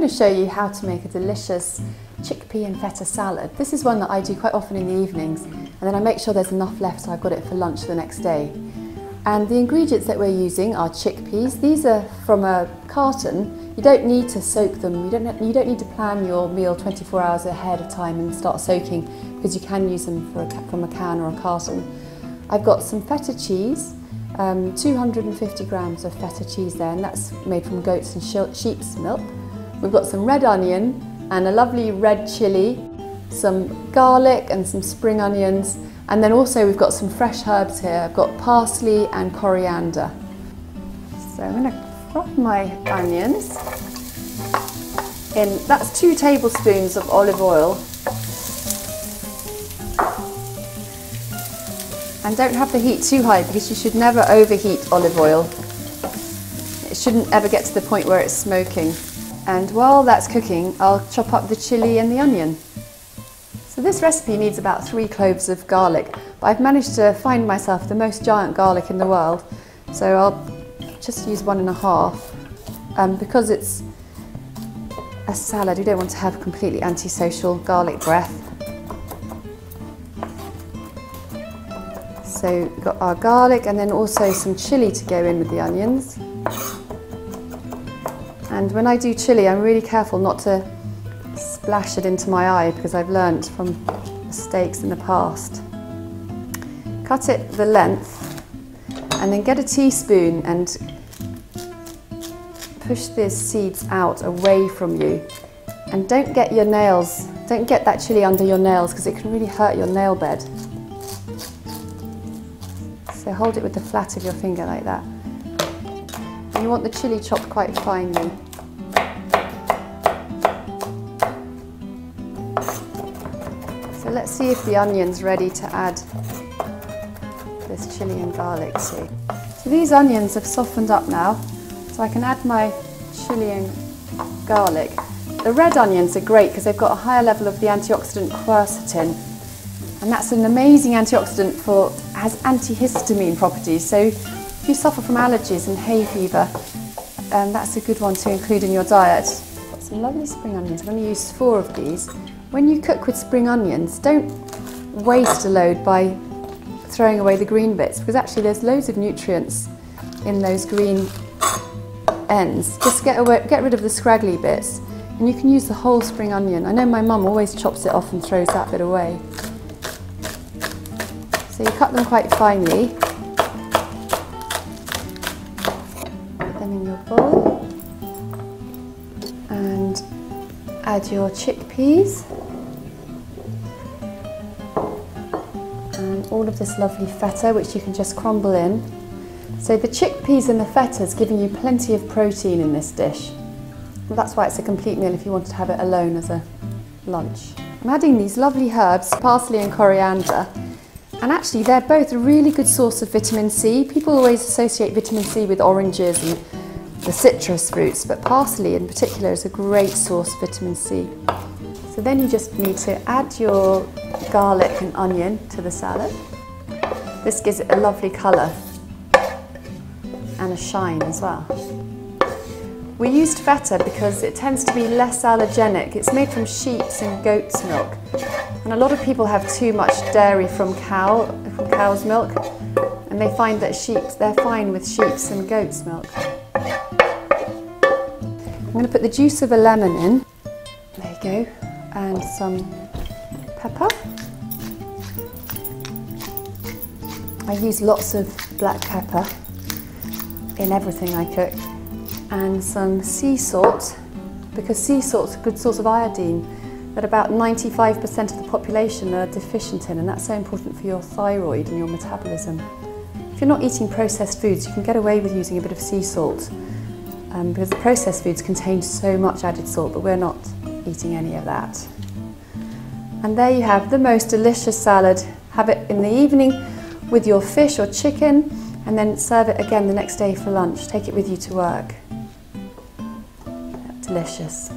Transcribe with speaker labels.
Speaker 1: to show you how to make a delicious chickpea and feta salad. This is one that I do quite often in the evenings, and then I make sure there's enough left so I've got it for lunch the next day. And the ingredients that we're using are chickpeas. These are from a carton. You don't need to soak them. You don't need to plan your meal 24 hours ahead of time and start soaking, because you can use them from a can or a carton. I've got some feta cheese, 250 grams of feta cheese there, and that's made from goat's and sheep's milk. We've got some red onion and a lovely red chilli, some garlic and some spring onions, and then also we've got some fresh herbs here. I've got parsley and coriander. So I'm going to fry my onions in, that's 2 tablespoons of olive oil. And don't have the heat too high, because you should never overheat olive oil. It shouldn't ever get to the point where it's smoking. And while that's cooking, I'll chop up the chilli and the onion. So this recipe needs about 3 cloves of garlic, but I've managed to find myself the most giant garlic in the world, so I'll just use 1.5. Because it's a salad, we don't want to have completely antisocial garlic breath. So we've got our garlic and then also some chilli to go in with the onions. And when I do chilli, I'm really careful not to splash it into my eye, because I've learnt from mistakes in the past. Cut it the length and then get a teaspoon and push the seeds out away from you. And don't get your nails, don't get that chilli under your nails, because it can really hurt your nail bed. So hold it with the flat of your finger like that. And you want the chilli chopped quite finely. So let's see if the onion's ready to add this chilli and garlic to. So these onions have softened up now, so I can add my chilli and garlic. The red onions are great because they've got a higher level of the antioxidant quercetin, and that's an amazing antioxidant has antihistamine properties. So if you suffer from allergies and hay fever, that's a good one to include in your diet. Got some lovely spring onions. I'm going to use 4 of these. When you cook with spring onions, don't waste a load by throwing away the green bits, because actually there's loads of nutrients in those green ends. Just get rid of the scraggly bits, and you can use the whole spring onion. I know my mum always chops it off and throws that bit away. So you cut them quite finely, put them in your bowl, and add your chickpeas and all of this lovely feta, which you can just crumble in. So the chickpeas and the feta is giving you plenty of protein in this dish. And that's why it's a complete meal if you wanted to have it alone as a lunch. I'm adding these lovely herbs, parsley and coriander, and actually they're both a really good source of vitamin C. People always associate vitamin C with oranges and the citrus fruits, but parsley in particular is a great source of vitamin C. So then you just need to add your garlic and onion to the salad. This gives it a lovely colour and a shine as well. We used feta because it tends to be less allergenic. It's made from sheep's and goat's milk, and a lot of people have too much dairy from cow's milk, and they find that they're fine with sheep's and goat's milk. I'm going to put the juice of a lemon in, there you go, and some pepper. I use lots of black pepper in everything I cook, and some sea salt, because sea salt's a good source of iodine that about 95% of the population are deficient in, and that's so important for your thyroid and your metabolism. If you're not eating processed foods, you can get away with using a bit of sea salt, because the processed foods contain so much added salt, but we're not eating any of that. And there you have the most delicious salad. Have it in the evening with your fish or chicken, and then serve it again the next day for lunch. Take it with you to work. Delicious.